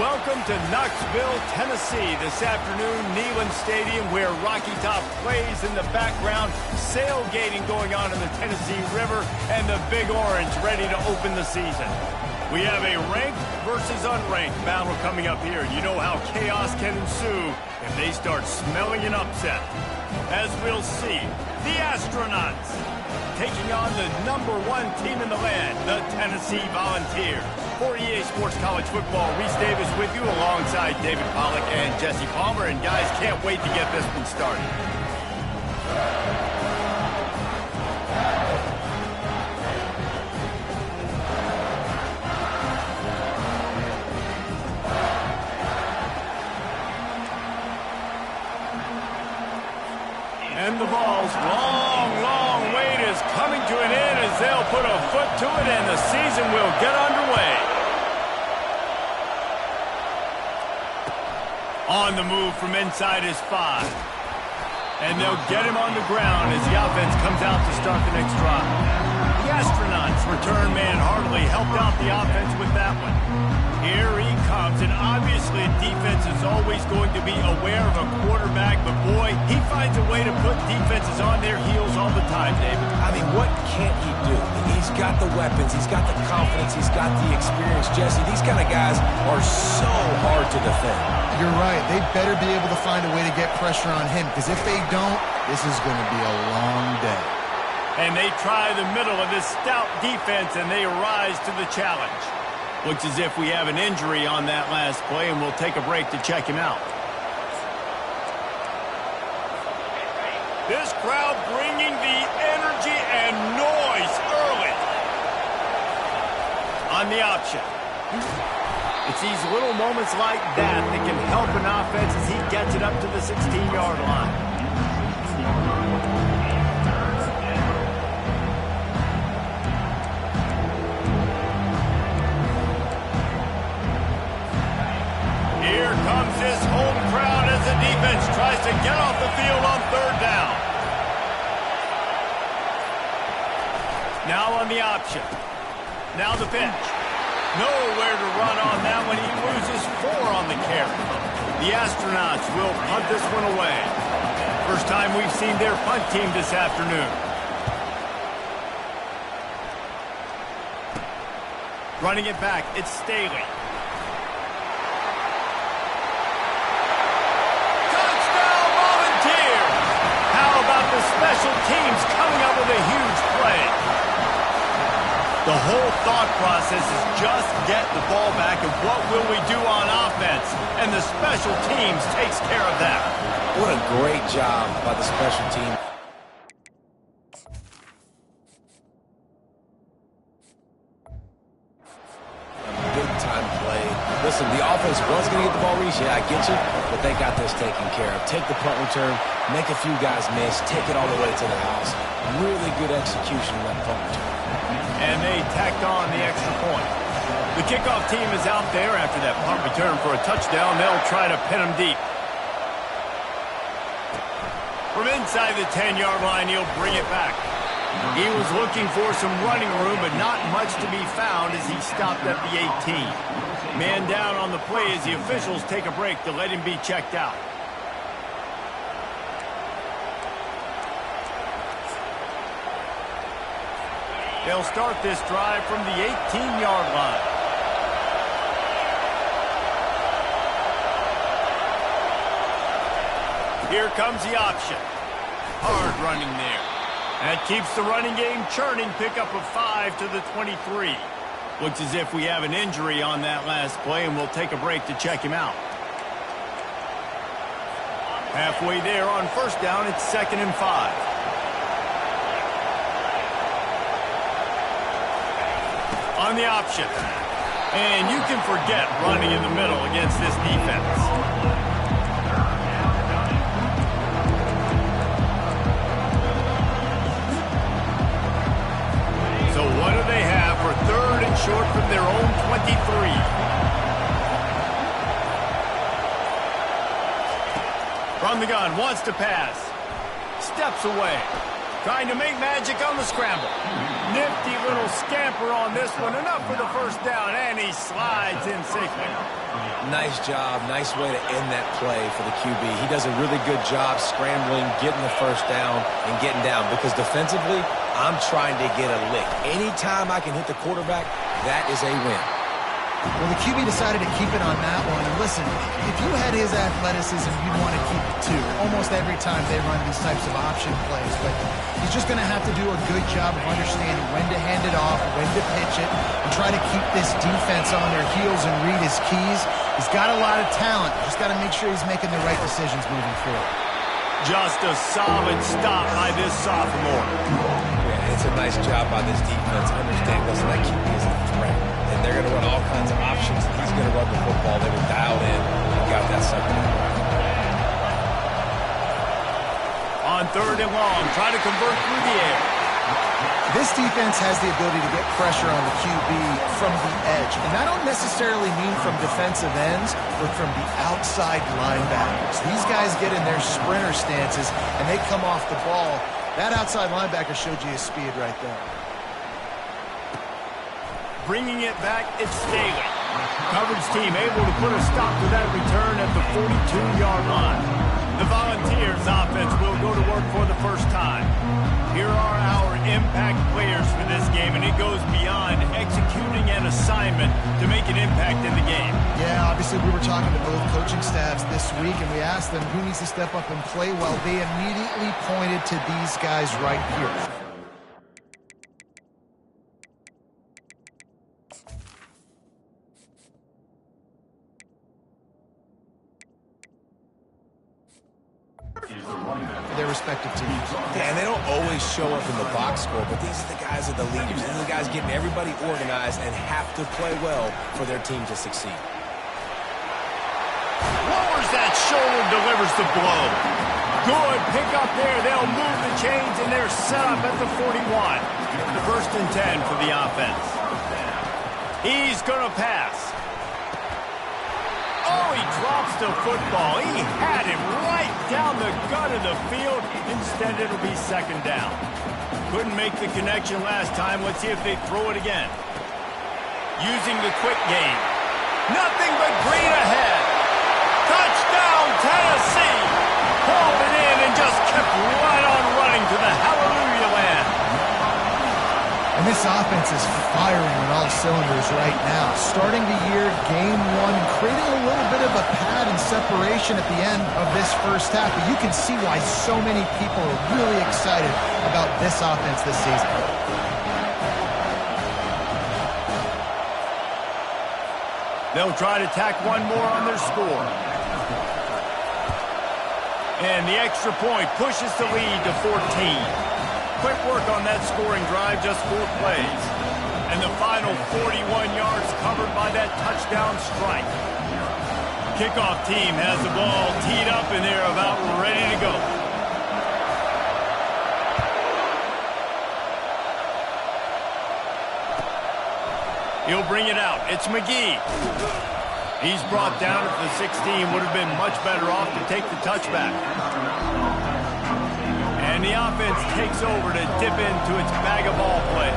Welcome to Knoxville, Tennessee. This afternoon, Neyland Stadium, where Rocky Top plays in the background, sailgating going on in the Tennessee River, and the Big Orange ready to open the season. We have a ranked versus unranked battle coming up here. You know how chaos can ensue if they start smelling an upset. As we'll see, the Astronauts taking on the #1 team in the land, the Tennessee Volunteers. For EA Sports College Football, Reese Davis with you alongside David Pollack and Jesse Palmer. And guys, can't wait to get this one started. And the ball's long wait is coming to an end as they'll put a foot to it and the season will get underway. On the move from inside his 5. And they'll get him on the ground as the offense comes out to start the next drive. The Astronauts return man Hartley helped out the offense with that one. Here he comes, and obviously defense is always going to be aware of a quarterback, but boy, he finds a way to put defenses on their heels all the time, David. I mean, what can't he do? He's got the weapons, he's got the confidence, he's got the experience. Jesse, these kind of guys are so hard to defend. You're right. They better be able to find a way to get pressure on him, because if they don't, this is going to be a long day. And they try the middle of this stout defense, and they rise to the challenge. Looks as if we have an injury on that last play, and we'll take a break to check him out. This crowd bringing the energy and noise early. On the option. It's these little moments like that that can help an offense as he gets it up to the 16-yard line. Here comes this home crowd as the defense tries to get off the field on 3rd down. Now on the option. Now the pitch. Nowhere to run on that one. He loses 4 on the carry. The Astronauts will punt this one away. First time we've seen their punt team this afternoon. Running it back, it's Staley. Touchdown Volunteers! How about the special teams coming up with a huge play? The whole thought process is just get the ball back, and what will we do on offense? And the special teams takes care of that. What a great job by the special team. Big-time play. Listen, the offense was going to get the ball reached. Yeah, I get you, but they got this taken care of. Take the punt return, make a few guys miss, take it all the way to the house. Really good execution on that punt return. And they tacked on the extra point. The kickoff team is out there after that punt return for a touchdown. They'll try to pin him deep. From inside the 10-yard line, he'll bring it back. He was looking for some running room, but not much to be found as he stopped at the 18. Man down on the play as the officials take a break to let him be checked out. They'll start this drive from the 18-yard line. Here comes the option. Hard running there. That keeps the running game churning. Pickup of 5 to the 23. Looks as if we have an injury on that last play, and we'll take a break to check him out. Halfway there on 1st down, it's 2nd and 5. On the option. And you can forget running in the middle against this defense. So what do they have for 3rd and short from their own 23? From the gun, wants to pass. Steps away. Trying to make magic on the scramble. Nipped nifty little scamper on this one. Enough for the first down, and he slides in safely. Nice job. Nice way to end that play for the QB. He does a really good job scrambling, getting the first down, and getting down. Because defensively, I'm trying to get a lick. Anytime I can hit the quarterback, that is a win. Well, the QB decided to keep it on that one. And listen, if you had his athleticism, you'd want to keep it too. Almost every time they run these types of option plays. But he's just going to have to do a good job of understanding when to hand it off, when to pitch it, and try to keep this defense on their heels and read his keys. He's got a lot of talent. Just got to make sure he's making the right decisions moving forward. Just a solid stop by this sophomore. Yeah, it's a nice job by this defense. Understand, listen, that QB is a threat. And they're going to run all kinds of options. He's going to run the football. They were dialed in and got that second down. On 3rd and long, try to convert through the air. This defense has the ability to get pressure on the QB from the edge. And I don't necessarily mean from defensive ends, but from the outside linebackers. These guys get in their sprinter stances, and they come off the ball. That outside linebacker showed you his speed right there. Bringing it back, it's Staley. Coverage team able to put a stop to that return at the 42-yard line. The Volunteers offense will go to work for the first time. Here are our impact players for this game, and it goes beyond executing an assignment to make an impact in the game. Yeah, obviously we were talking to both coaching staffs this week, and we asked them who needs to step up and play well. They immediately pointed to these guys right here. Their respective teams. Yeah, and they don't always show up in the box score, but these are the guys that are the leaders. These are the guys getting everybody organized and have to play well for their team to succeed. Lowers that shoulder, delivers the blow. Good pick up there. They'll move the chains, and they're set up at the 41. The 1st and 10 for the offense. He's going to pass. Oh, he drops the football. He had him right down the gut of the field. Instead, it'll be 2nd down. Couldn't make the connection last time. Let's see if they throw it again. Using the quick game. Nothing but green ahead. Touchdown, Tennessee. Hauled it in and just kept right on running to the hallelujah land. And this offense is firing on all cylinders right now. Starting the year, game 1, creating a little bit of a pad and separation at the end of this first half. But you can see why so many people are really excited about this offense this season. They'll try to tack one more on their score. And the extra point pushes the lead to 14. Quick work on that scoring drive, just 4 plays. And the final 41 yards covered by that touchdown strike. Kickoff team has the ball teed up, and they're about ready to go. He'll bring it out. It's McGee. He's brought down at the 16. Would have been much better off to take the touchback. And the offense takes over to dip into its bag of ball plays.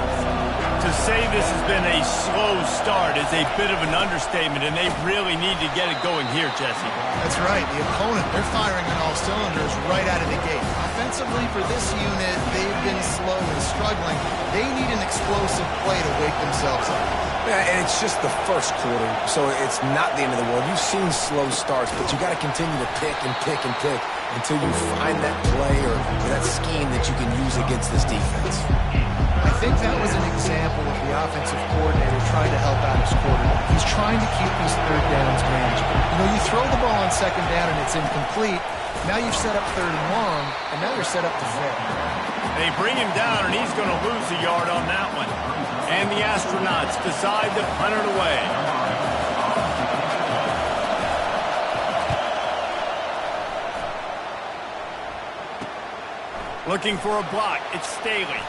To say this has been a slow start is a bit of an understatement, and they really need to get it going here, Jesse. That's right. The opponent, they're firing on all cylinders right out of the gate. Offensively, for this unit, they've been slow and struggling. They need an explosive play to wake themselves up. Yeah, and it's just the first quarter, so it's not the end of the world. You've seen slow starts, but you got to continue to pick and pick and pick until you find that play or that scheme that you can use against this defense. I think that was an example of the offensive coordinator trying to help out his quarterback. He's trying to keep these 3rd downs manageable. You know, you throw the ball on 2nd down and it's incomplete. Now you've set up 3rd and long, and now you're set up to fail. They bring him down, and he's going to lose a yard on that one. And the Astronauts decide to punt it away. Looking for a block. It's Staley.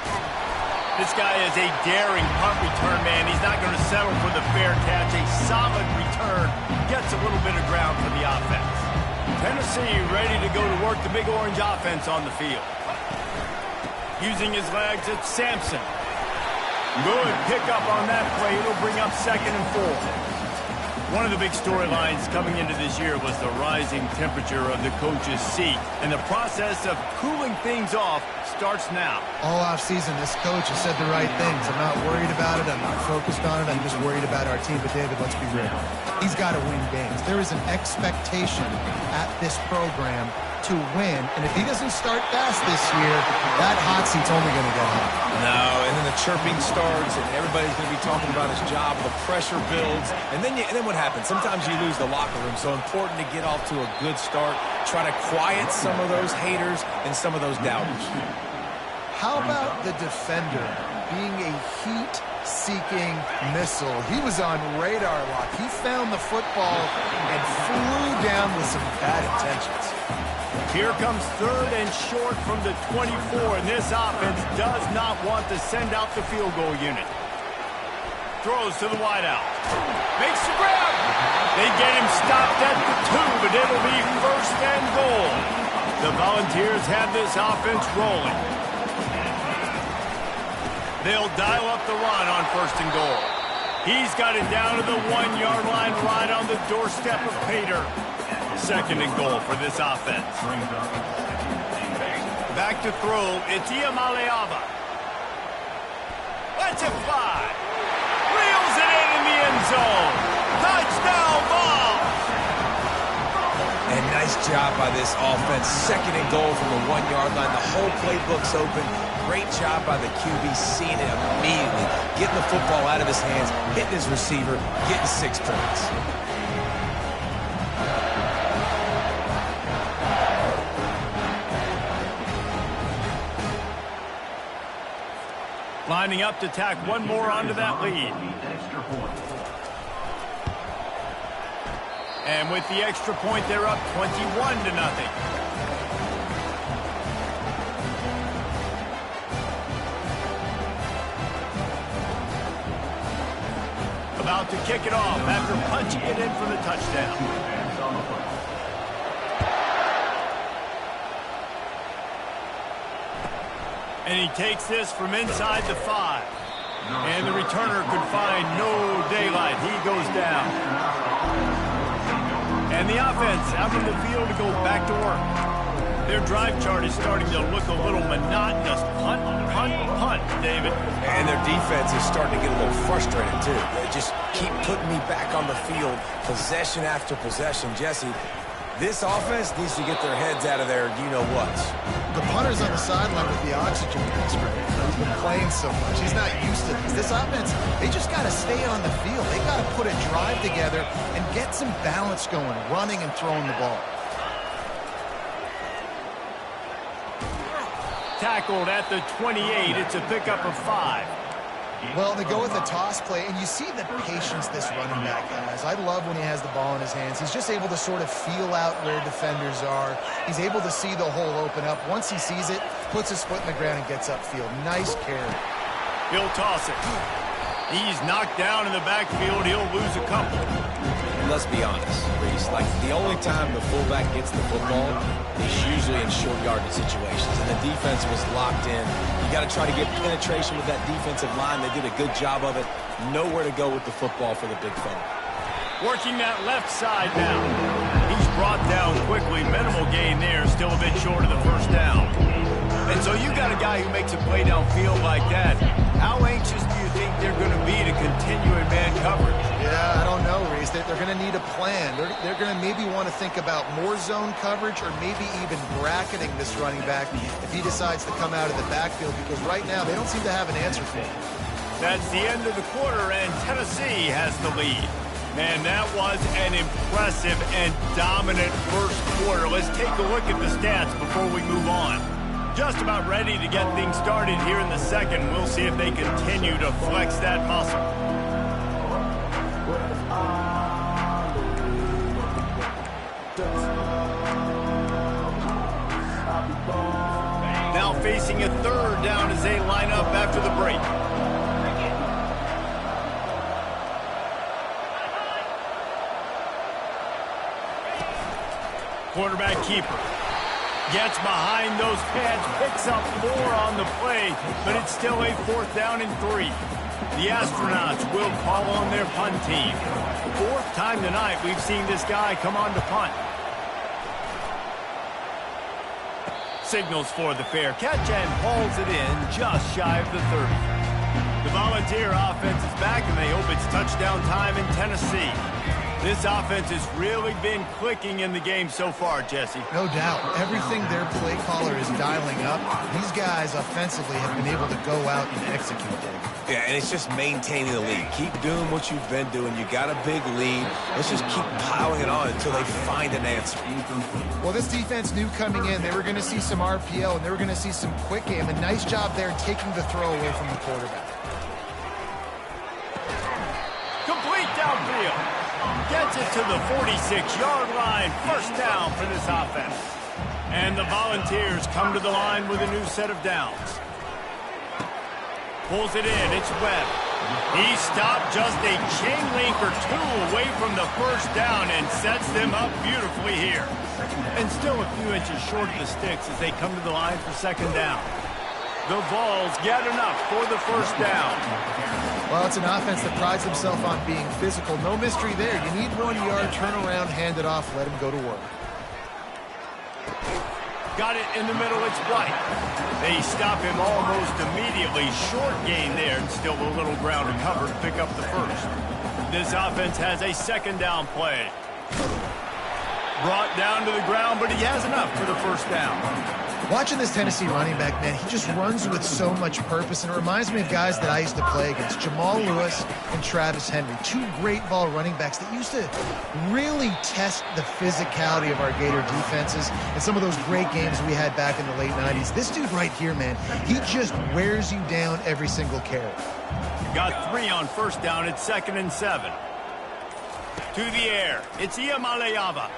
This guy is a daring punt return man. He's not going to settle for the fair catch. A solid return gets a little bit of ground for the offense. Tennessee ready to go to work the Big Orange offense on the field. Using his legs, it's Sampson. Good pickup on that play. It'll bring up 2nd and 4. One of the big storylines coming into this year was the rising temperature of the coach's seat, and the process of cooling things off starts now. All offseason, this coach has said the right things. I'm not worried about it. I'm not focused on it. I'm just worried about our team. But, David, let's be real. He's got to win games. There is an expectation at this program to win, and if he doesn't start fast this year, that hot seat's only going to get hot. No, and then the chirping starts, and everybody's going to be talking about his job. The pressure builds, and then what happens? Sometimes you lose the locker room, so important to get off to a good start. Try to quiet some of those haters and some of those doubters. How about the defender being a heat-seeking missile? He was on radar lock. He found the football and flew down with some bad intentions. Here comes 3rd and short from the 24, and this offense does not want to send out the field goal unit. Throws to the wideout. Makes the grab. They get him stopped at the 2, but it'll be 1st and goal. The Volunteers have this offense rolling. They'll dial up the run on 1st and goal. He's got it down to the 1-yard line right on the doorstep of Pater. 2nd and goal for this offense. Back to throw. It's Iamaleava. Lets it fly. Reels it in the end zone. Touchdown ball. And nice job by this offense. 2nd and goal from the 1-yard line. The whole playbook's open. Great job by the QB, seeing it immediately. Getting the football out of his hands, hitting his receiver, getting 6 points. Lining up to tack one more onto that lead. And with the extra point, they're up 21-0. About to kick it off after punching it in for the touchdown. And he takes this from inside the 5. And the returner could find no daylight. He goes down. And the offense out in the field to go back to work. Their drive chart is starting to look a little monotonous. Punt, punt, punt, David. And their defense is starting to get a little frustrated, too. They just keep putting me back on the field, possession after possession. Jesse, this offense needs to get their heads out of there, you-know-what. The punter's on the sideline with the oxygen mask right now. He's been playing so much. He's not used to this. This offense, they just got to stay on the field. They got to put a drive together and get some balance going, running and throwing the ball. Tackled at the 28. It's a pickup of 5. Well, they go with a toss play, and you see the patience this running back has. I love when he has the ball in his hands. He's just able to sort of feel out where defenders are. He's able to see the hole open up. Once he sees it, puts his foot in the ground and gets upfield. Nice carry. He'll toss it. He's knocked down in the backfield. He'll lose a couple. Let's be honest, Reese. Like, the only time the fullback gets the football is usually in short yardage situations, and the defense was locked in. You got to try to get penetration with that defensive line. They did a good job of it. Nowhere to go with the football for the big fella. Working that left side now. He's brought down quickly. Minimal gain there. Still a bit short of the 1st down. And so you got a guy who makes a play downfield like that. How anxious do you think they're going to be to continue in man coverage? Yeah, I don't know, Reese. They're going to need a plan. They're going to maybe want to think about more zone coverage or maybe even bracketing this running back if he decides to come out of the backfield, because right now they don't seem to have an answer for him. That's the end of the quarter, and Tennessee has the lead. Man, that was an impressive and dominant first quarter. Let's take a look at the stats before we move on. Just about ready to get things started here in the second. We'll see if they continue to flex that muscle. Now facing a 3rd down as they line up after the break. Quarterback keeper. Gets behind those pads, picks up more on the play, but it's still a 4th down and 3. The Astronauts will call on their punt team. 4th time tonight we've seen this guy come on to punt. Signals for the fair catch and hauls it in just shy of the 30. The Volunteer offense is back, and they hope it's touchdown time in Tennessee. This offense has really been clicking in the game so far, Jesse. No doubt. Everything their play caller is dialing up, these guys offensively have been able to go out and execute them. Yeah, and it's just maintaining the lead. Keep doing what you've been doing. You got a big lead. Let's just keep piling it on until they find an answer. Well, this defense knew coming in they were going to see some RPO and they were going to see some quick game. A nice job there taking the throw away from the quarterback. Complete downfield. Gets it to the 46-yard line. 1st down for this offense. And the Volunteers come to the line with a new set of downs. Pulls it in. It's Webb. He stopped just a chain link or 2 away from the 1st down and sets them up beautifully here. And still a few inches short of the sticks as they come to the line for 2nd down. The Vols get enough for the 1st down. Well, it's an offense that prides themselves on being physical. No mystery there. You need 1 yard, turn around, hand it off, let him go to work. Got it in the middle, it's White. They stop him almost immediately. Short gain there, and still a little ground to cover to pick up the 1st. This offense has a 2nd down play. Brought down to the ground, but he has enough for the 1st down. Watching this Tennessee running back, man, he just runs with so much purpose, and it reminds me of guys that I used to play against, Jamal Lewis and Travis Henry, 2 great ball running backs that used to really test the physicality of our Gator defenses and some of those great games we had back in the late 90s. This dude right here, man, he just wears you down every single carry. Got 3 on 1st down. It's 2nd and 7. To the air. It's Iamaleava.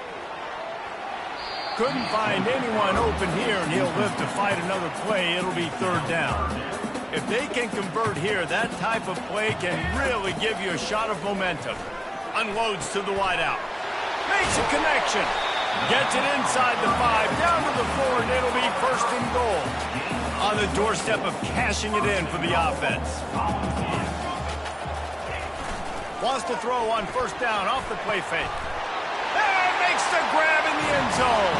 Couldn't find anyone open here, and he'll live to fight another play. It'll be 3rd down. If they can convert here, that type of play can really give you a shot of momentum. Unloads to the wideout. Makes a connection. Gets it inside the 5, down to the 4, and it'll be 1st and goal. On the doorstep of cashing it in for the offense. Wants to throw on 1st down off the play fake. And makes the grab in the end zone.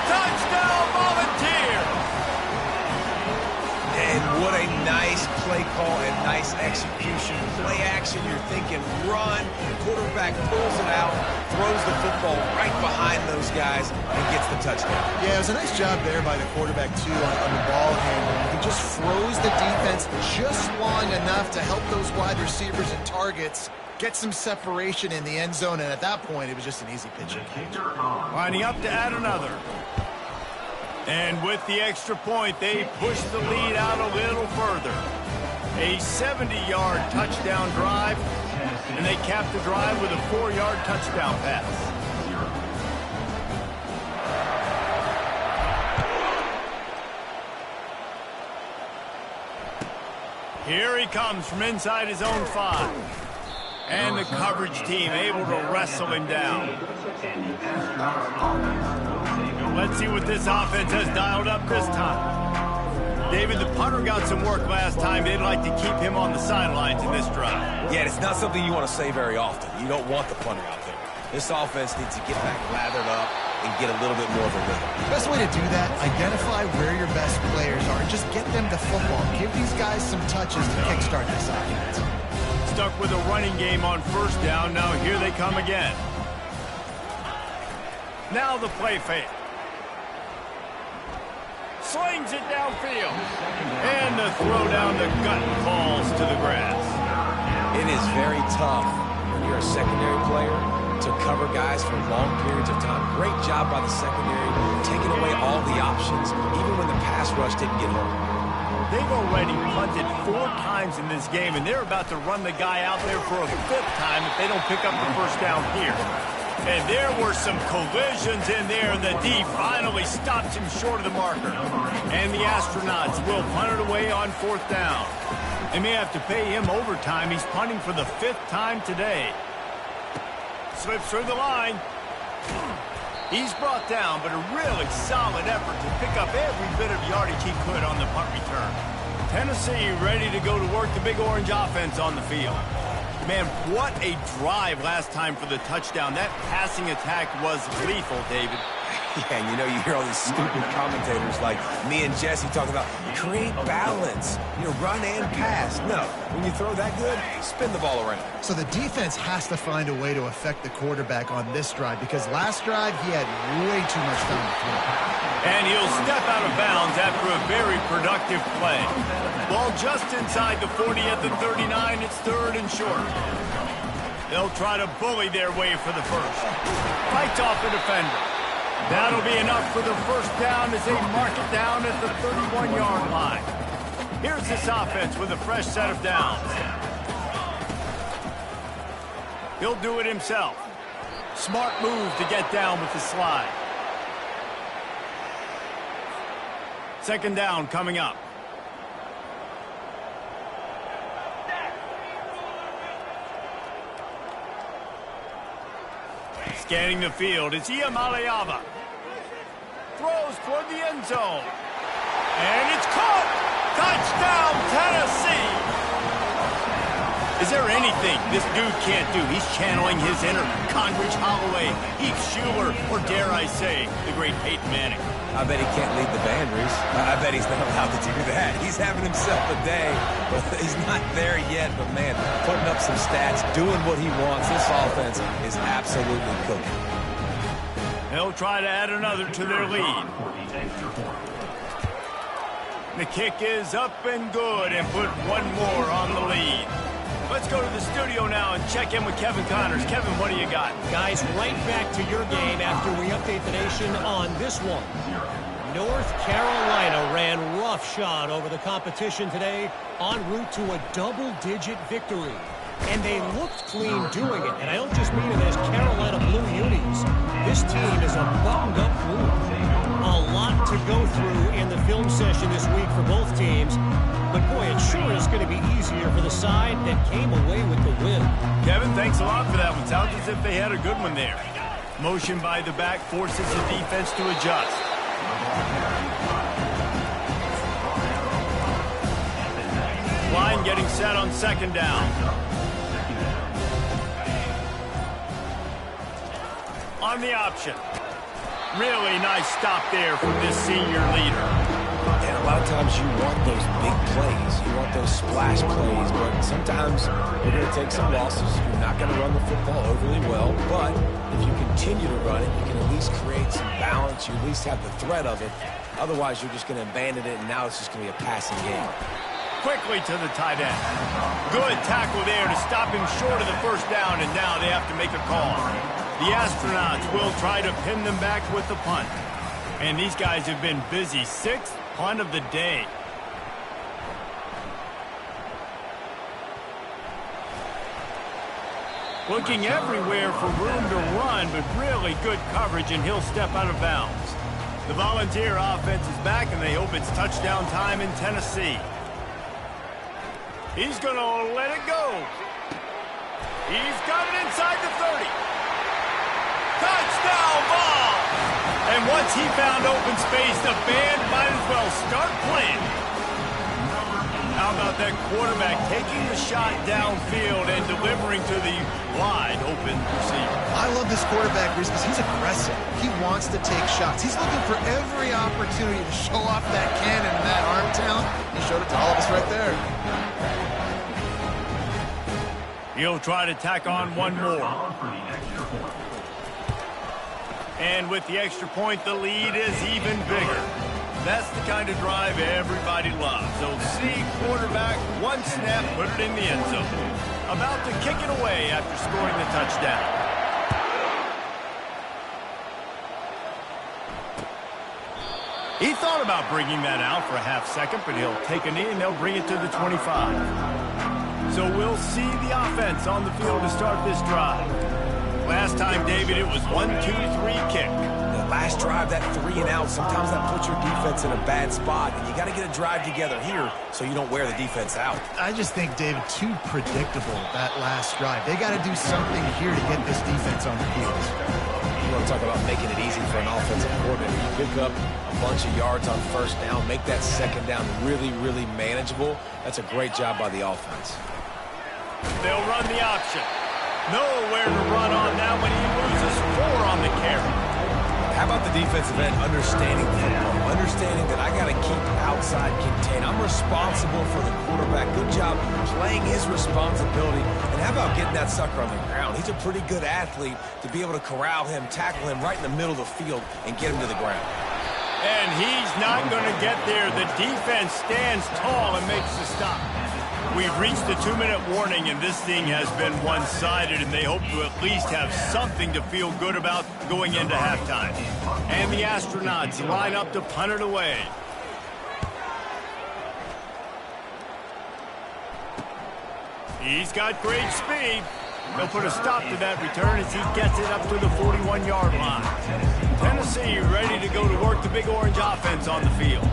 Touchdown, Volunteer! And what a nice play call and nice execution. Play action, you're thinking run. Quarterback pulls it out, throws the football right behind those guys, and gets the touchdown. Yeah, it was a nice job there by the quarterback, too, on the ball handling. He just froze the defense just long enough to help those wide receivers and targets get some separation in the end zone, and at that point, it was just an easy pitch. Lining up to add another. And with the extra point, they push the lead out a little further. A 70-yard touchdown drive, and they cap the drive with a 4-yard touchdown pass. Here he comes from inside his own 5. And the coverage team able to wrestle him down. Let's see what this offense has dialed up this time. David, the punter got some work last time. They'd like to keep him on the sidelines in this drive. Yeah, it's not something you want to say very often. You don't want the punter out there. This offense needs to get back lathered up and get a little bit more of a rhythm. The best way to do that, identify where your best players are and just get them the football. Give these guys some touches to kickstart this offense. Stuck with a running game on 1st down. Now here they come again. Now the play fake. Slings it downfield. And the throw down the gut falls to the grass. It is very tough when you're a secondary player to cover guys for long periods of time. Great job by the secondary, taking away all the options, even when the pass rush didn't get home. They've already punted 4 times in this game, and they're about to run the guy out there for a 5th time if they don't pick up the 1st down here. And there were some collisions in there, and the D finally stops him short of the marker. And the Astronauts will punt it away on 4th down. They may have to pay him overtime. He's punting for the 5th time today. Slips through the line. He's brought down, but a really solid effort to pick up every bit of yardage he could on the punt return. Tennessee ready to go to work the Big Orange offense on the field. Man, what a drive last time for the touchdown. That passing attack was lethal, David. Yeah, and you hear all these stupid commentators like me and Jesse talking about create balance, run and pass. No, when you throw that good, spin the ball around. So the defense has to find a way to affect the quarterback on this drive because last drive he had way too much time to throw. And he'll step out of bounds after a very productive play. Ball just inside the 40 at the 39. It's 3rd and short. They'll try to bully their way for the first. Fights off the defender. That'll be enough for the first down as they mark it down at the 31-yard line. Here's this offense with a fresh set of downs. He'll do it himself. Smart move to get down with the slide. 2nd down coming up. Scanning the field, it's Iamaleava. Throws toward the end zone. And it's caught! Touchdown, Tennessee! Is there anything this dude can't do? He's channeling his inner Conridge Holloway, Heath Schuler, or dare I say, the great Peyton Manning. I bet he can't lead the boundaries. I bet he's not allowed to do that. He's having himself a day. Well, he's not there yet, but man, putting up some stats, doing what he wants. This offense is absolutely cooking. They'll try to add another to their lead. The kick is up and good and put one more on the lead. Let's go to the studio now and check in with Kevin Connors. Kevin, what do you got? Guys, right back to your game after we update the nation on this one. North Carolina ran roughshod over the competition today en route to a double-digit victory. And they looked clean doing it. And I don't just mean it as Carolina blue unis. This team is a buttoned-up blue. A lot to go through in the film session this week for both teams. But, boy, it sure is going to be easier for the side that came away with the win. Kevin, thanks a lot for that one. Sounds as if they had a good one there. Motion by the back forces the defense to adjust. Line getting set on 2nd down. On the option. Really nice stop there from this senior leader. And a lot of times you want those big plays. You want those splash plays. But sometimes you're going to take some losses. You're not going to run the football overly well. But if you continue to run it, you can at least create some balance. You at least have the threat of it. Otherwise, you're just going to abandon it, and now it's just going to be a passing game. Quickly to the tight end. Good tackle there to stop him short of the first down, and now they have to make a call. The Astronauts will try to pin them back with the punt. And these guys have been busy. 6th punt of the day. Looking everywhere for room to run, but really good coverage, and he'll step out of bounds. The Volunteer offense is back, and they hope it's touchdown time in Tennessee. He's going to let it go. He's got it inside the 30. Touchdown ball! And once he found open space, the band might as well start playing. How about that quarterback taking the shot downfield and delivering to the wide open receiver? I love this quarterback, Reese, because he's aggressive. He wants to take shots. He's looking for every opportunity to show off that cannon and that arm talent. He showed it to all of us right there. He'll try to tack on one more. And with the extra point, the lead is even bigger. That's the kind of drive everybody loves. They'll see quarterback, one snap, put it in the end zone. About to kick it away after scoring the touchdown. He thought about bringing that out for a half second, but he'll take a knee and they'll bring it to the 25. So we'll see the offense on the field to start this drive. Last time, David, it was 1-2-3 kick. The last drive, that 3 and out, sometimes that puts your defense in a bad spot. And you got to get a drive together here so you don't wear the defense out. I just think, David, too predictable, that last drive. They got to do something here to get this defense on the field. You want to talk about making it easy for an offensive coordinator. You pick up a bunch of yards on first down, make that second down really, really manageable. That's a great job by the offense. They'll run the option. Nowhere to run on that when he loses 4 on the carry. How about the defensive end understanding football, understanding that I got to keep outside contained. I'm responsible for the quarterback. Good job playing his responsibility. And how about getting that sucker on the ground? He's a pretty good athlete to be able to corral him, tackle him right in the middle of the field and get him to the ground. And he's not going to get there. The defense stands tall and makes the stop. We've reached the 2-minute warning, and this thing has been one-sided, and they hope to at least have something to feel good about going into halftime. And the Astronauts line up to punt it away. He's got great speed. They'll put a stop to that return as he gets it up to the 41-yard line. Tennessee ready to go to work the Big Orange offense on the field.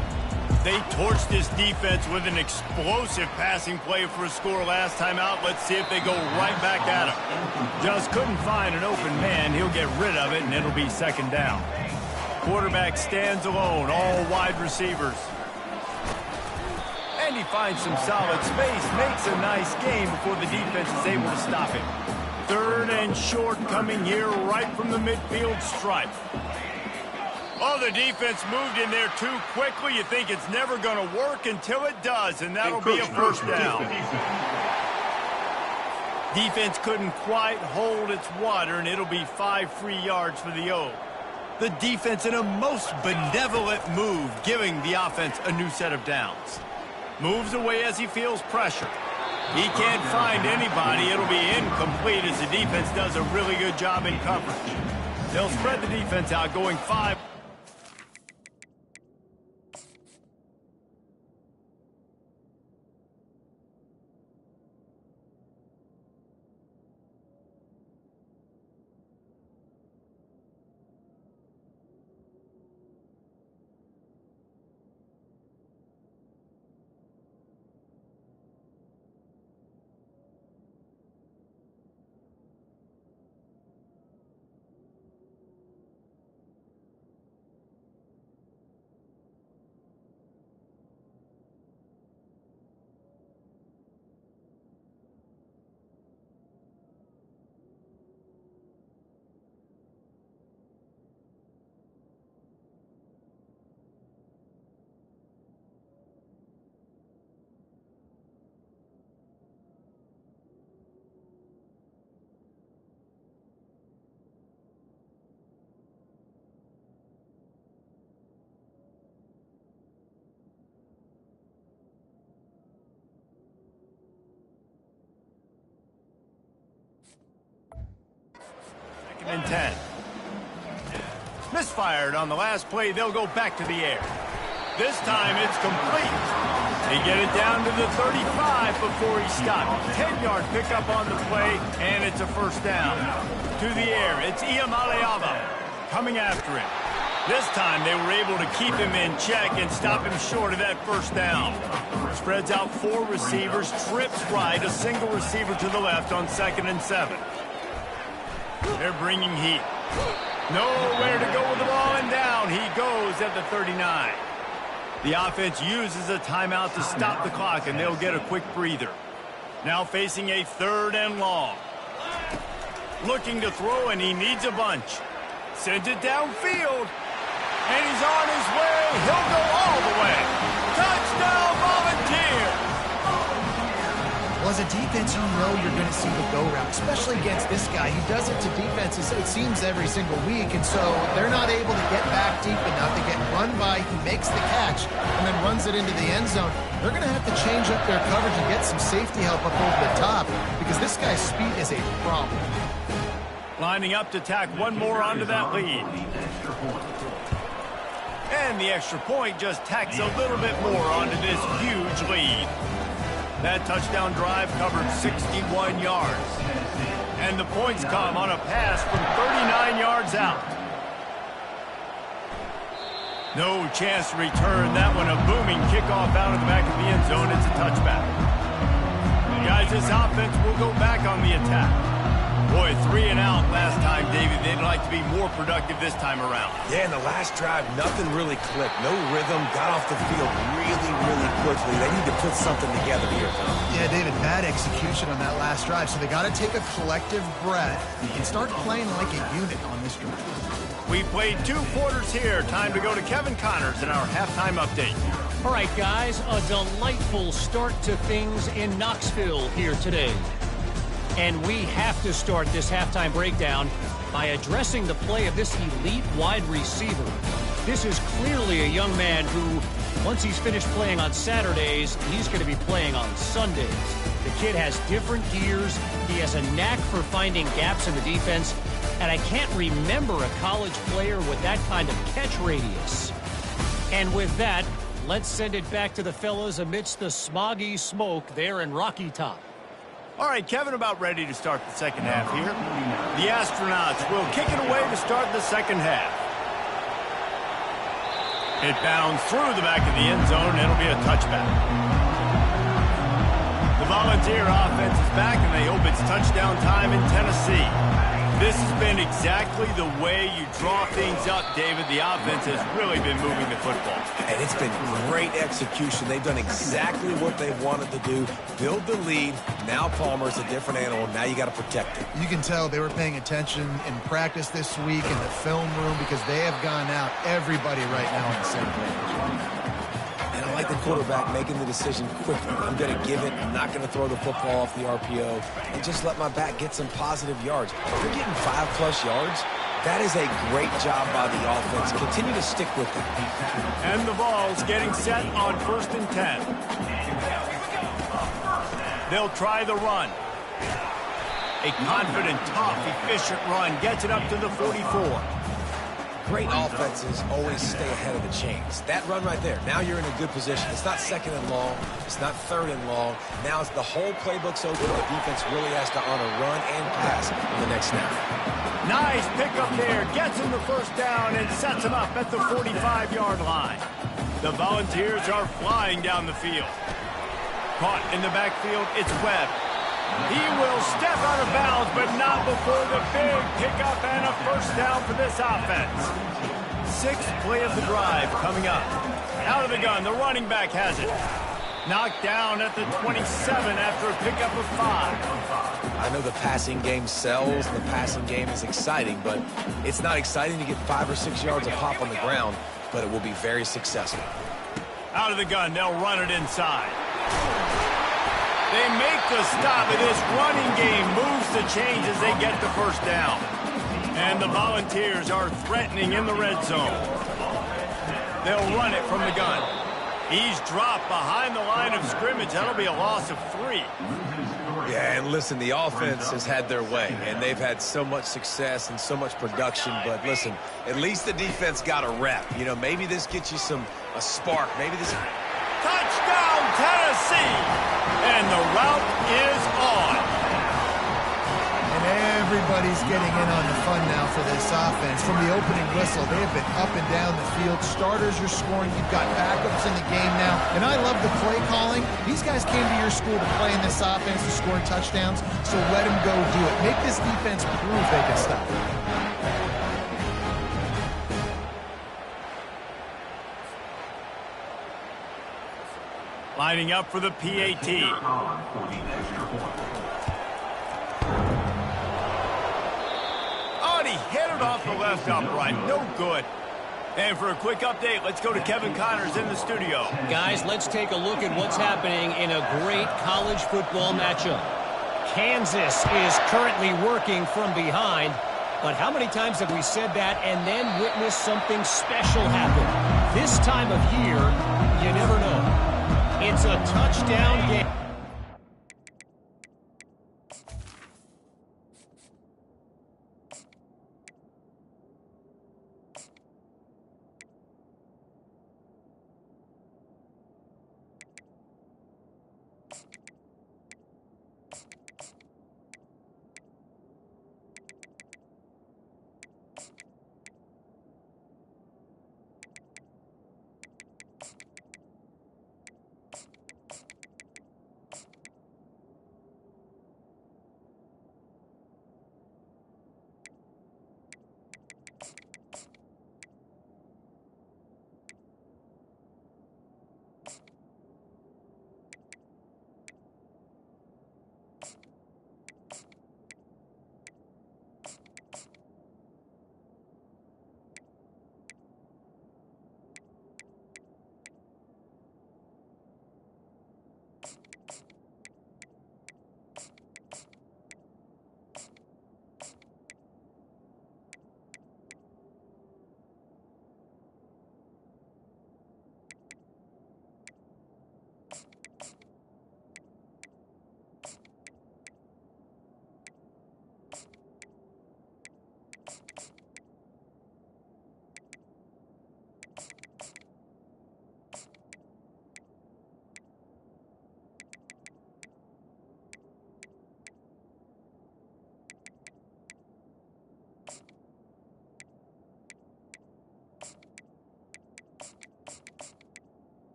They torched this defense with an explosive passing play for a score last time out. Let's see if they go right back at him. Just couldn't find an open man. He'll get rid of it, and it'll be second down. Quarterback stands alone, all wide receivers. And he finds some solid space, makes a nice gain before the defense is able to stop him. 3rd and short coming here right from the midfield stripe. Oh, the defense moved in there too quickly. You think it's never going to work until it does, and that'll be a first down. Defense couldn't quite hold its water, and it'll be 5 free yards for the O. The defense in a most benevolent move, giving the offense a new set of downs. Moves away as he feels pressure. He can't find anybody. It'll be incomplete as the defense does a really good job in coverage. They'll spread the defense out, going 5. And 10. Misfired on the last play. They'll go back to the air. This time it's complete. They get it down to the 35 before he stopped. 10-yard pickup on the play, and it's a first down. To the air, it's Iamaleava coming after him. This time they were able to keep him in check and stop him short of that first down. Spreads out 4 receivers, trips right, a single receiver to the left on 2nd and 7. They're bringing heat. Nowhere to go with the ball, and down he goes at the 39. The offense uses a timeout to stop the clock, and they'll get a quick breather. Now facing a 3rd and long. Looking to throw, and he needs a bunch. Sends it downfield, and he's on his way. He'll go all the way. Touchdown, Volunteer! Well, as a defense, you know you're going to see the go route, especially against this guy. He does it to defenses, it seems, every single week, and so they're not able to get back deep enough. They get run by, he makes the catch, and then runs it into the end zone. They're going to have to change up their coverage and get some safety help up over the top because this guy's speed is a problem. Lining up to tack one more onto that lead. And the extra point just tacks a little bit more onto this huge lead. That touchdown drive covered 61 yards. And the points come on a pass from 39 yards out. No chance to return that one. A booming kickoff out of the back of the end zone. It's a touchback. Guys, this offense will go back on the attack. Boy, 3 and out last time, David. They'd like to be more productive this time around. Yeah, in the last drive, nothing really clicked. No rhythm, got off the field really, really quickly. They need to put something together here. Yeah, David, bad execution on that last drive, so they got to take a collective breath and start playing like a unit on this drive. We played 2 quarters here. Time to go to Kevin Connors in our halftime update. All right, guys, a delightful start to things in Knoxville here today. And we have to start this halftime breakdown by addressing the play of this elite wide receiver. This is clearly a young man who, once he's finished playing on Saturdays, he's going to be playing on Sundays. The kid has different gears. He has a knack for finding gaps in the defense. And I can't remember a college player with that kind of catch radius. And with that, let's send it back to the fellas amidst the smoggy smoke there in Rocky Top. All right, Kevin, about ready to start the second half here. The Astronauts will kick it away to start the second half. It bounds through the back of the end zone. It'll be a touchback. The Volunteer offense is back, and they hope it's touchdown time in Tennessee. This has been exactly the way you draw things up, David. The offense has really been moving the football. And it's been great execution. They've done exactly what they wanted to do. Build the lead. Now Palmer's a different animal. Now you got to protect it. You can tell they were paying attention in practice this week in the film room because they have gone out everybody right now on the same page. And I like the quarterback making the decision quickly. I'm going to give it. I'm not going to throw the football off the RPO and just let my back get some positive yards. If they're getting 5+ yards, that is a great job by the offense. Continue to stick with it. And the ball's getting set on 1st and 10. They'll try the run. A confident, tough, efficient run gets it up to the 44. Great offenses always stay ahead of the chains. That run right there, now you're in a good position. It's not 2nd and long. It's not 3rd and long. Now it's the whole playbook's open. The defense really has to honor run and pass in the next snap. Nice pickup there. Gets him the 1st down and sets him up at the 45-yard line. The Volunteers are flying down the field. Caught in the backfield, it's Webb. He will step out of bounds, but not before the big pickup and a 1st down for this offense. 6th play of the drive coming up. Out of the gun, the running back has it. Knocked down at the 27 after a pickup of 5. I know the passing game sells, and the passing game is exciting, but it's not exciting to get 5 or 6 yards a pop on the ground, but it will be very successful. Out of the gun, they'll run it inside. They make the stop, and this running game moves the chains as they get the 1st down. And the Volunteers are threatening in the red zone. They'll run it from the gun. He's dropped behind the line of scrimmage. That'll be a loss of 3. Yeah, and listen, the offense has had their way, and they've had so much success and so much production. But listen, at least the defense got a rep. You know, maybe this gets you a spark. Maybe this... Touchdown, Tennessee! And the route is on. And everybody's getting in on the fun now for this offense. From the opening whistle, they have been up and down the field. Starters are scoring. You've got backups in the game now. And I love the play calling. These guys came to your school to play in this offense to score touchdowns, so let them go do it. Make this defense prove they can stop it. Lining up for the PAT. Oh, and he hit it off the left upright. No good. And for a quick update, let's go to Kevin Connors in the studio. Guys, let's take a look at what's happening in a great college football matchup. Kansas is currently working from behind, but how many times have we said that and then witnessed something special happen? This time of year, you never know. It's a touchdown game.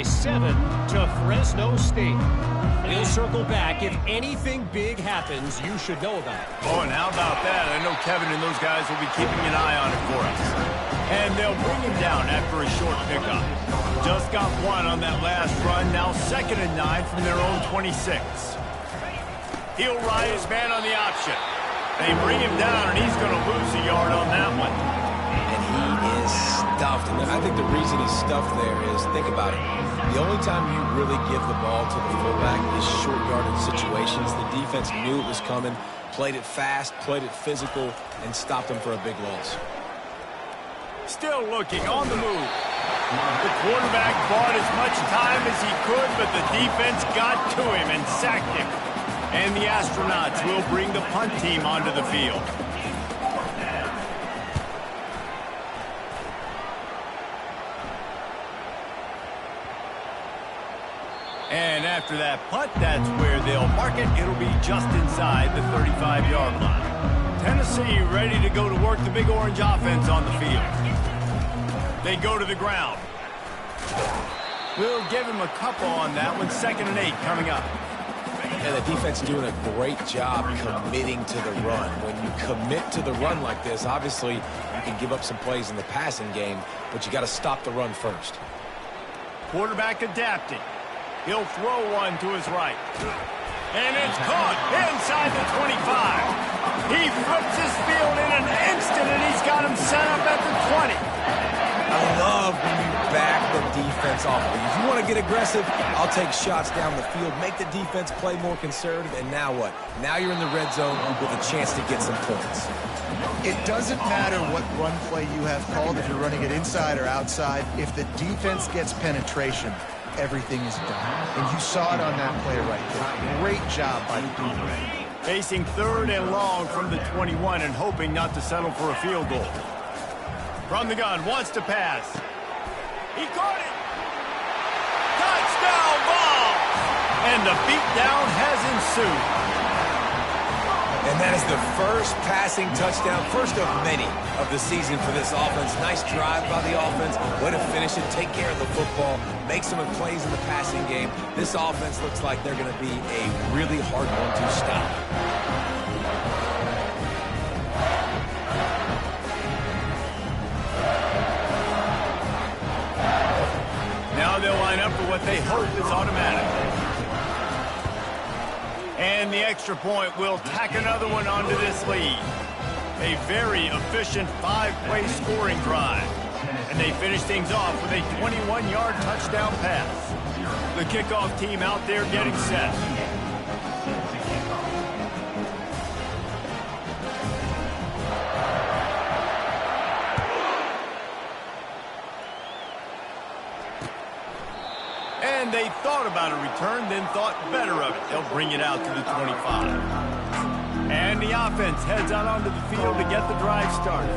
by 7 to Fresno State. He'll circle back. If anything big happens, you should know about it. Oh, and how about that? I know Kevin and those guys will be keeping an eye on it for us. And they'll bring him down after a short pickup. Just got one on that last run. Now 2nd and 9 from their own 26. He'll ride his man on the option. They bring him down, and he's going to lose a yard on that one. And he is stuffed. And I think the reason he's stuffed there is, think about it. The only time you really give the ball to the fullback is short yardage situations. The defense knew it was coming, played it fast, played it physical, and stopped him for a big loss. Still looking on the move. The quarterback bought as much time as he could, but the defense got to him and sacked him. And the Astronauts will bring the punt team onto the field. And after that punt, that's where they'll mark it. It'll be just inside the 35-yard line. Tennessee ready to go to work the Big Orange offense on the field. They go to the ground. We'll give him a couple on that one. 2nd and 8 coming up. And the defense doing a great job committing to the run. When you commit to the run like this, obviously you can give up some plays in the passing game, but you got to stop the run first. Quarterback adapting. He'll throw one to his right. And it's caught inside the 25. He flips his field in an instant, and he's got him set up at the 20. I love when you back the defense off. If you want to get aggressive, I'll take shots down the field, make the defense play more conservative, and now what? Now you're in the red zone with a chance to get some points. It doesn't matter what run play you have called, if you're running it inside or outside. If the defense gets penetration, everything is done. And you saw it on that play right there. Great job by the defense. Facing 3rd and long from the 21 and hoping not to settle for a field goal. From the gun, wants to pass. He caught it. Touchdown ball. And the beatdown has ensued. And that is the first passing touchdown, first of many of the season for this offense. Nice drive by the offense. Way to finish it, take care of the football, make some plays in the passing game. This offense looks like they're going to be a really hard one to stop. Now they'll line up for what they hope is automatic. And the extra point will tack another one onto this lead. A very efficient 5-play scoring drive. And they finish things off with a 21-yard touchdown pass. The kickoff team out there getting set. And they thought about a return, then thought better of it. They'll bring it out to the 25. And the offense heads out onto the field to get the drive started.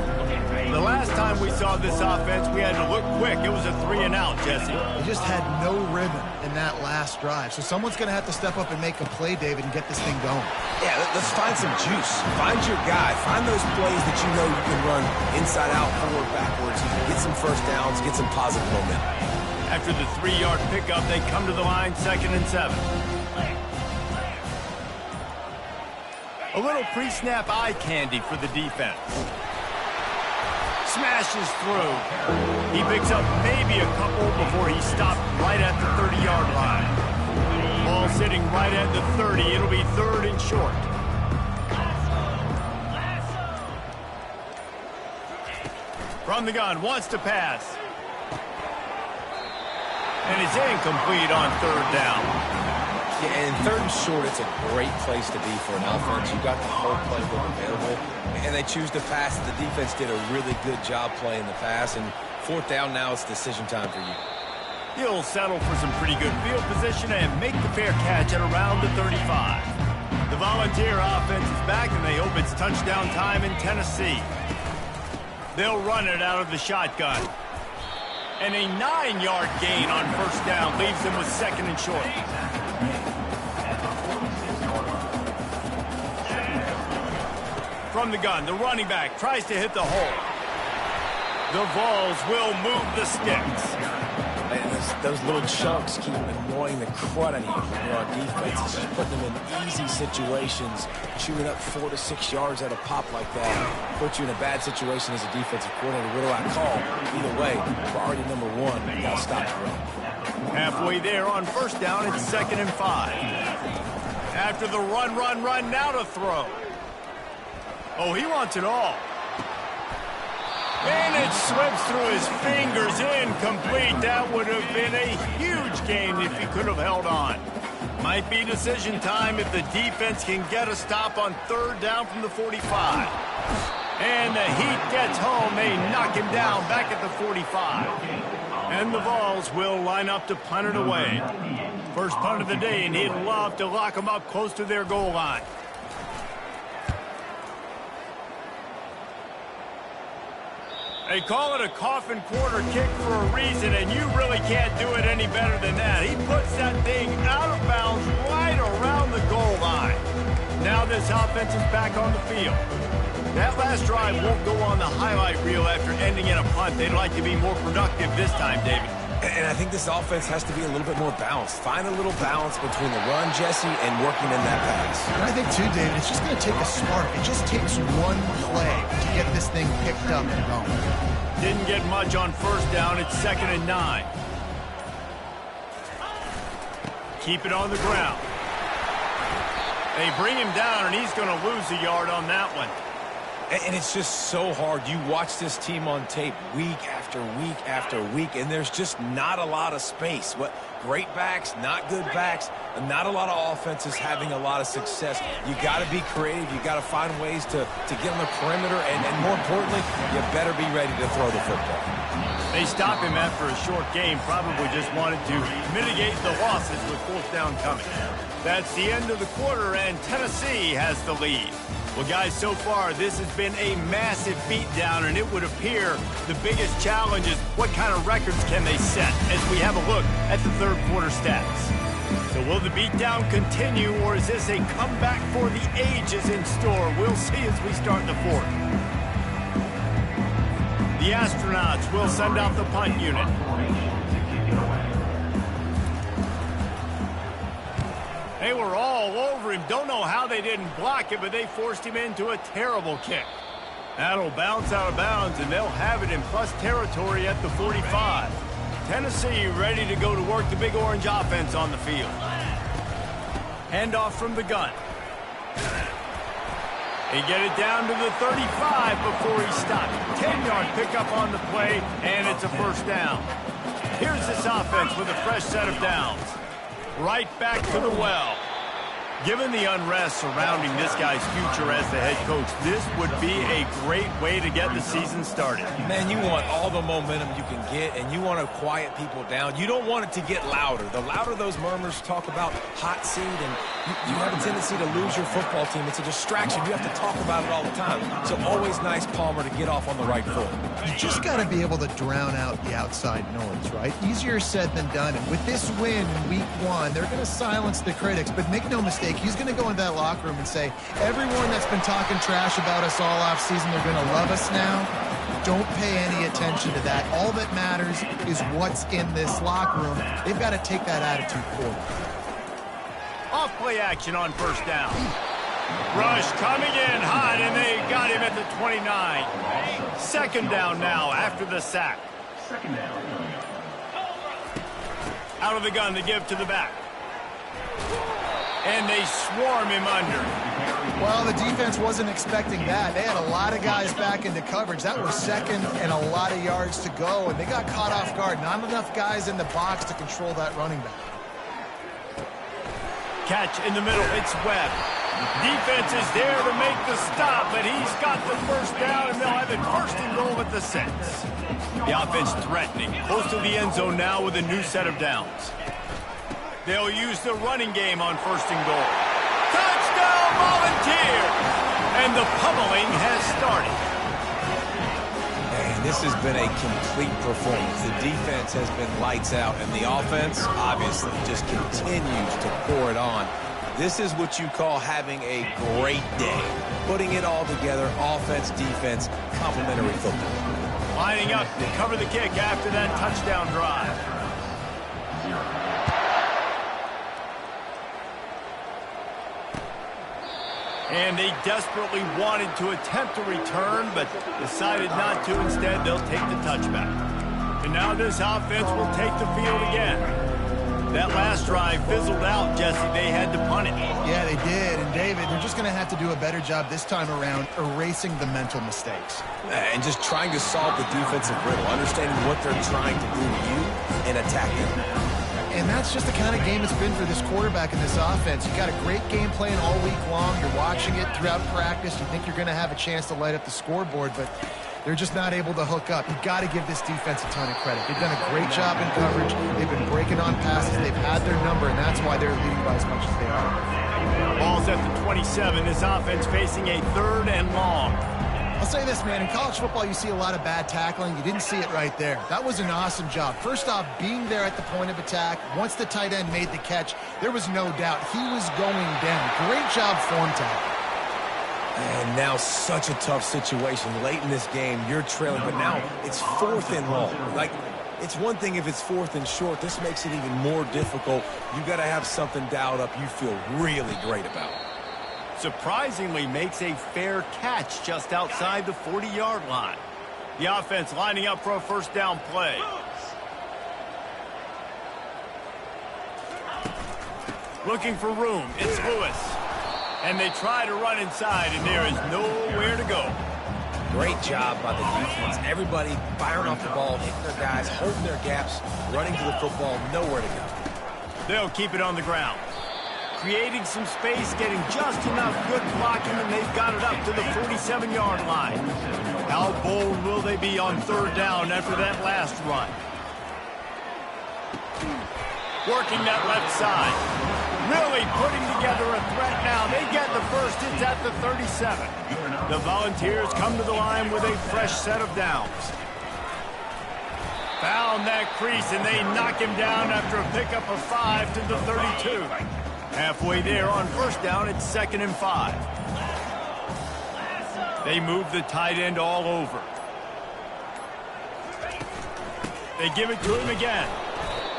The last time we saw this offense, we had to look quick. It was a 3-and-out, Jesse. They just had no rhythm in that last drive. So someone's going to have to step up and make a play, David, and get this thing going. Yeah, let's find some juice. Find your guy. Find those plays that you know you can run inside out, forward, backwards. You can get some first downs, get some positive momentum. After the 3-yard pickup, they come to the line, 2nd and 7. A little pre-snap eye candy for the defense. Smashes through. He picks up maybe a couple before he stopped right at the 30-yard line. Ball sitting right at the 30. It'll be 3rd and short. From the gun, wants to pass. And it's incomplete on 3rd down. Yeah, and 3rd and short, it's a great place to be for an offense. You got the whole playbook available, and they choose to pass. The defense did a really good job playing the pass, and 4th down now, it's decision time for you. He'll settle for some pretty good field position and make the fair catch at around the 35. The Volunteer offense is back, and they hope it's touchdown time in Tennessee. They'll run it out of the shotgun. And a 9-yard gain on 1st down leaves them with 2nd and short. From the gun, the running back tries to hit the hole. The Vols will move the sticks. And those little chunks keep annoying the crud out of you. Our defense is just putting them in easy situations. Shooting up 4 to 6 yards at a pop like that puts you in a bad situation as a defensive coordinator. What do I call? Either way, priority number one, you got to stop the run. Halfway there on first down, it's 2nd and 5. After the run, now to throw. Oh, he wants it all. And it slips through his fingers, incomplete. That would have been a huge gain if he could have held on. Might be decision time if the defense can get a stop on 3rd down from the 45. And the Heat gets home. They knock him down back at the 45. And the Vols will line up to punt it away. First punt of the day, and he'd love to lock them up close to their goal line. They call it a coffin quarter kick for a reason, and you really can't do it any better than that. He puts that thing out of bounds right around the goal line. Now this offense is back on the field. That last drive won't go on the highlight reel after ending in a punt. They'd like to be more productive this time, David. And I think this offense has to be a little bit more balanced. Find a little balance between the run, Jesse, and working in that pass. And I think, too, David, it's just going to take a spark. It just takes one play to get this thing picked up and going. Didn't get much on first down. It's 2nd and 9. Keep it on the ground. They bring him down, and he's going to lose a yard on that one. And it's just so hard. You watch this team on tape week after week after week, and there's just not a lot of space. What great backs, not good backs, and not a lot of offenses having a lot of success. You got to be creative. You got to find ways to get on the perimeter, and more importantly, you better be ready to throw the football. They stop him after a short game, probably just wanted to mitigate the losses with 4th down coming. That's the end of the quarter, and Tennessee has the lead. Well, guys, so far, this has been a massive beatdown, and it would appear the biggest challenge is what kind of records can they set as we have a look at the 3rd quarter stats. So will the beatdown continue, or is this a comeback for the ages in store? We'll see as we start the 4th. The Astronauts will send out the punt unit. They were all over him. Don't know how they didn't block it, but they forced him into a terrible kick. That'll bounce out of bounds, and they'll have it in plus territory at the 45. Tennessee ready to go to work the Big Orange offense on the field. Handoff from the gun. They get it down to the 35 before he stopped. 10-yard pickup on the play, and it's a first down. Here's this offense with a fresh set of downs. Right back to the well. Given the unrest surrounding this guy's future as the head coach, this would be a great way to get the season started. Man, you want all the momentum you can get, and you want to quiet people down. You don't want it to get louder. The louder those murmurs talk about hot seat, and you have a tendency to lose your football team. It's a distraction. You have to talk about it all the time. So always nice, Palmer, to get off on the right foot. You just got to be able to drown out the outside noise, right? Easier said than done. And with this win in week 1, they're going to silence the critics. But make no mistake, he's going to go into that locker room and say, everyone that's been talking trash about us all offseason, they're going to love us now. Don't pay any attention to that. All that matters is what's in this locker room. They've got to take that attitude forward. Off play action on first down. Rush coming in hot, and they got him at the 29. 2nd down now after the sack. Out of the gun, the give to the back. And they swarm him under. Well, the defense wasn't expecting that. They had a lot of guys back into coverage. That was 2nd and a lot of yards to go, and they got caught off guard. Not enough guys in the box to control that running back. Catch in the middle. It's Webb. Defense is there to make the stop, but he's got the first down, and they'll have it 1st and goal at the 6. The offense threatening. Close to the end zone now with a new set of downs. They'll use the running game on 1st and goal. Touchdown, Volunteers! And the pummeling has started. And this has been a complete performance. The defense has been lights out, and the offense, obviously, just continues to pour it on. This is what you call having a great day. Putting it all together, offense, defense, complementary football. Lining up to cover the kick after that touchdown drive. And they desperately wanted to attempt a return, but decided not to. Instead, they'll take the touchback. And now this offense will take the field again. That last drive fizzled out, Jesse. They had to punt it. Yeah, they did. And, David, they're just going to have to do a better job this time around erasing the mental mistakes. And just trying to solve the defensive riddle, understanding what they're trying to do to you and attack them. And that's just the kind of game it's been for this quarterback in this offense. You've got a great game plan all week long. You're watching it throughout practice. You think you're going to have a chance to light up the scoreboard, but they're just not able to hook up. You've got to give this defense a ton of credit. They've done a great job in coverage. They've been breaking on passes. They've had their number, and that's why they're leading by as much as they are. Ball's at the 27. This offense facing a 3rd and long. I'll say this, man. In college football, you see a lot of bad tackling. You didn't see it right there. That was an awesome job. First off, being there at the point of attack. Once the tight end made the catch, there was no doubt he was going down. Great job form tackle. And now such a tough situation. Late in this game, you're trailing, but now it's 4th and long. Like, it's one thing if it's 4th and short. This makes it even more difficult. You got to have something dialed up you feel really great about. Surprisingly makes a fair catch just outside the 40-yard line. The offense lining up for a 1st down play. Looking for room. It's Lewis. And they try to run inside, and there is nowhere to go. Great job by the defense. Everybody firing off the ball, hitting their guys, holding their gaps, running to the football, nowhere to go. They'll keep it on the ground. Creating some space, getting just enough good blocking, and they've got it up to the 47-yard line. How bold will they be on 3rd down after that last run? Working that left side. Really putting together a threat now. They get the first. It's at the 37. The Volunteers come to the line with a fresh set of downs. Found that crease, and they knock him down after a pickup of 5 to the 32. Halfway there on 1st down, it's 2nd and 5. They move the tight end all over. They give it to him again.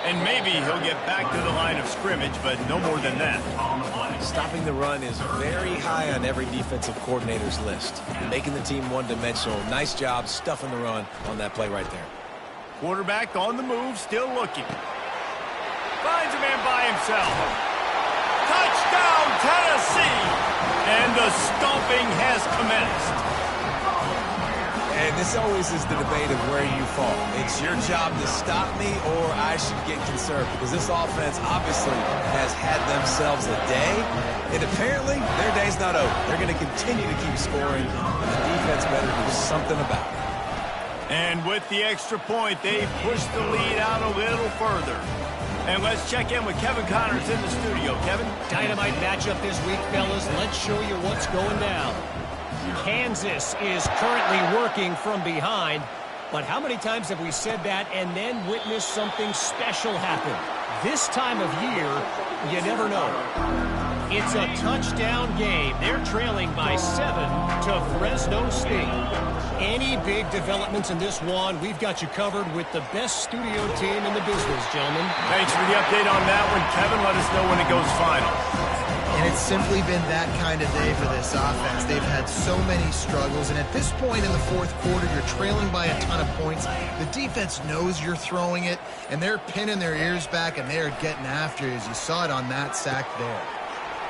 And maybe he'll get back to the line of scrimmage, but no more than that. Stopping the run is very high on every defensive coordinator's list. Making the team one-dimensional. Nice job stuffing the run on that play right there. Quarterback on the move, still looking. Finds a man by himself. Touchdown, Tennessee! And the stomping has commenced. And this always is the debate of where you fall. It's your job to stop me, or I should get conserved, because this offense obviously has had themselves a day, and apparently their day's not over. They're going to continue to keep scoring, and the defense better do something about it. And with the extra point, they push the lead out a little further. And let's check in with Kevin Connors in the studio. Kevin? Dynamite matchup this week, fellas. Let's show you what's going down. Kansas is currently working from behind, but how many times have we said that and then witnessed something special happen? This time of year, you never know. It's a touchdown game. They're trailing by 7 to Fresno State. Any big developments in this one, we've got you covered with the best studio team in the business, gentlemen. Thanks for the update on that one, Kevin. Let us know when it goes final. And it's simply been that kind of day for this offense. They've had so many struggles, and at this point in the 4th quarter, you're trailing by a ton of points. The defense knows you're throwing it, and they're pinning their ears back, and they're getting after you, as you saw it on that sack there.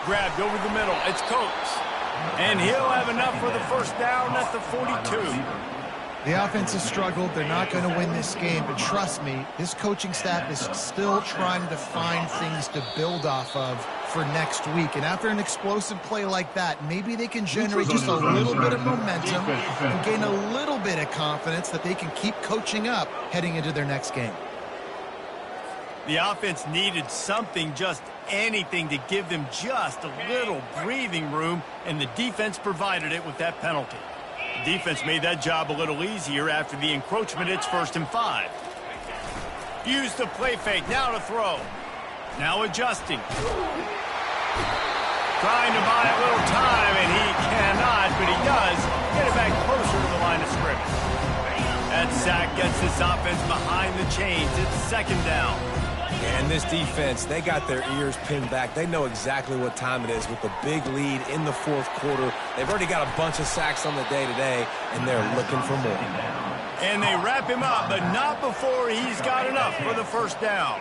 Grabbed over the middle. It's Coates. And he'll have enough for the 1st down at the 42. The offense has struggled. They're not going to win this game, but trust me, this coaching staff is still trying to find things to build off of for next week. And after an explosive play like that, maybe they can generate just a little bit of momentum and gain a little bit of confidence that they can keep coaching up heading into their next game. The offense needed something, just anything, to give them just a little breathing room, and the defense provided it with that penalty. The defense made that job a little easier after the encroachment. It's 1st and 5. Use the play fake, now to throw. Now adjusting. Trying to buy a little time, and he cannot, but he does get it back closer to the line of scrimmage. That sack gets this offense behind the chains. It's 2nd down. And this defense, they got their ears pinned back. They know exactly what time it is with the big lead in the fourth quarter. They've already got a bunch of sacks on the day today, and they're looking for more. And they wrap him up, but not before he's got enough for the first down.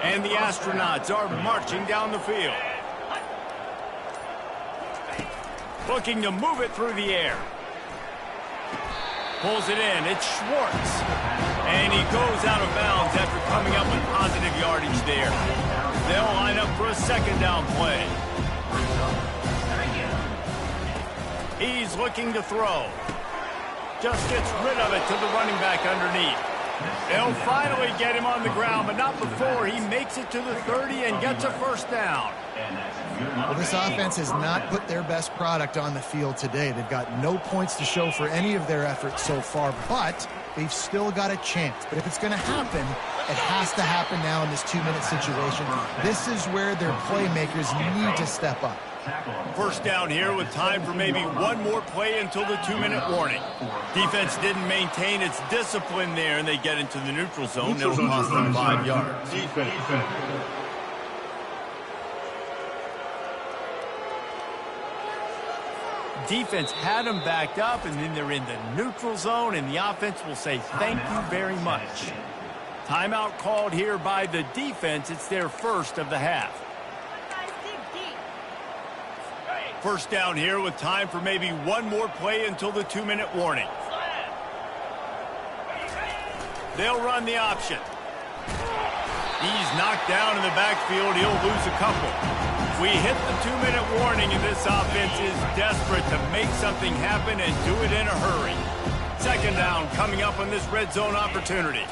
And the Astronauts are marching down the field. Looking to move it through the air. Pulls it in. It's Schwartz. And he goes out of bounds after coming up with positive yardage there. They'll line up for a second down play. He's looking to throw. Just gets rid of it to the running back underneath. They'll finally get him on the ground, but not before he makes it to the 30 and gets a first down. Well, this offense has not put their best product on the field today. They've got no points to show for any of their efforts so far, but they've still got a chance. But if it's going to happen, it has to happen now in this 2-minute situation. This is where their playmakers need to step up. First down here with time for maybe one more play until the 2-minute warning. Defense didn't maintain its discipline there, and they get into the neutral zone. It'll cost them 5 yards. Defense had them backed up, and then they're in the neutral zone, and the offense will say thank you very much. Timeout called here by the defense. It's their first of the half. First down here with time for maybe one more play until the 2-minute warning. They'll run the option. He's knocked down in the backfield. He'll lose a couple. We hit the 2-minute warning, and this offense is desperate to make something happen and do it in a hurry. Second down coming up on this red zone opportunity.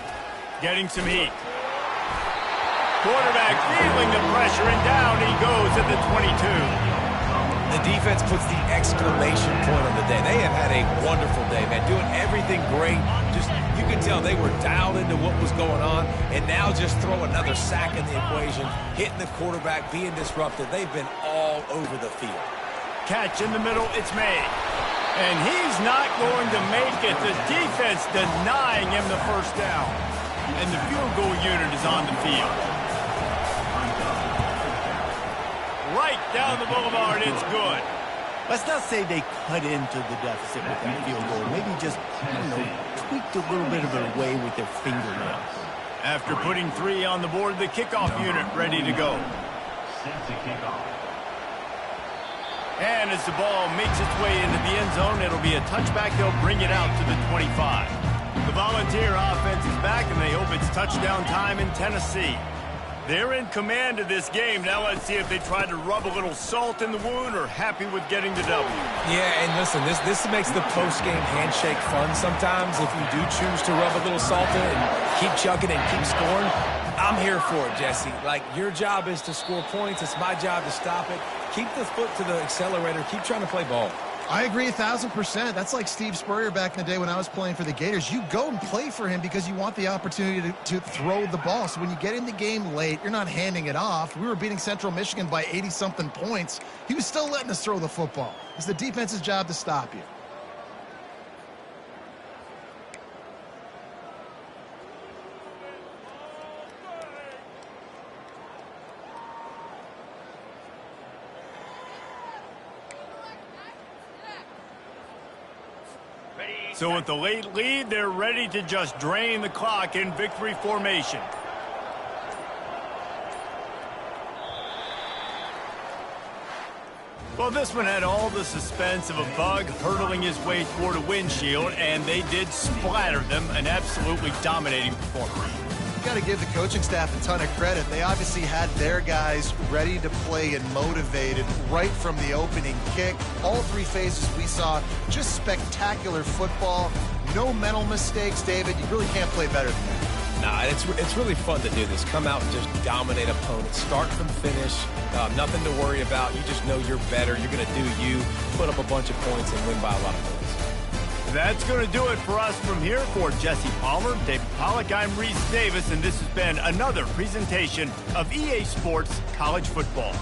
Getting some heat. Quarterback feeling the pressure, and down he goes at the 22. The defense puts the exclamation point on the day. They have had a wonderful day, man. Doing everything great. Just, you can tell they were dialed into what was going on. And now just throw another sack in the equation. Hitting the quarterback, being disrupted. They've been all over the field. Catch in the middle, it's made. And he's not going to make it. The defense denying him the first down. And the field goal unit is on the field. Right down the boulevard, it's good. Let's not say they cut into the deficit with that field goal. Maybe just, I don't know, tweaked a little bit of it away with their fingernails. After putting 3 on the board, the kickoff unit ready to go. And as the ball makes its way into the end zone, it'll be a touchback. They'll bring it out to the 25. The Volunteer offense is back, and they hope it's touchdown time in Tennessee. They're in command of this game. Now let's see if they try to rub a little salt in the wound or happy with getting the W. Yeah, and listen, this makes the post-game handshake fun sometimes. If you do choose to rub a little salt in and keep chucking and keep scoring, I'm here for it, Jesse. Like, your job is to score points. It's my job to stop it. Keep the foot to the accelerator. Keep trying to play ball. I agree 1,000%. That's like Steve Spurrier back in the day when I was playing for the Gators. You go and play for him because you want the opportunity to throw the ball. So when you get in the game late, you're not handing it off. We were beating Central Michigan by 80-something points. He was still letting us throw the football. It's the defense's job to stop you. So with the late lead, they're ready to just drain the clock in victory formation. Well, this one had all the suspense of a bug hurtling his way toward a windshield, and they did splatter them, an absolutely dominating performance. You got to give the coaching staff a ton of credit. They obviously had their guys ready to play and motivated right from the opening kick. All 3 phases we saw, just spectacular football. No mental mistakes, David. You really can't play better than that. Nah, it's really fun to do this. Come out and just dominate opponents. Start from finish. Nothing to worry about. You just know you're better. You're going to do you, put up a bunch of points, and win by a lot of points. That's going to do it for us from here. For Jesse Palmer, David Pollack, I'm Reese Davis, and this has been another presentation of EA Sports College Football.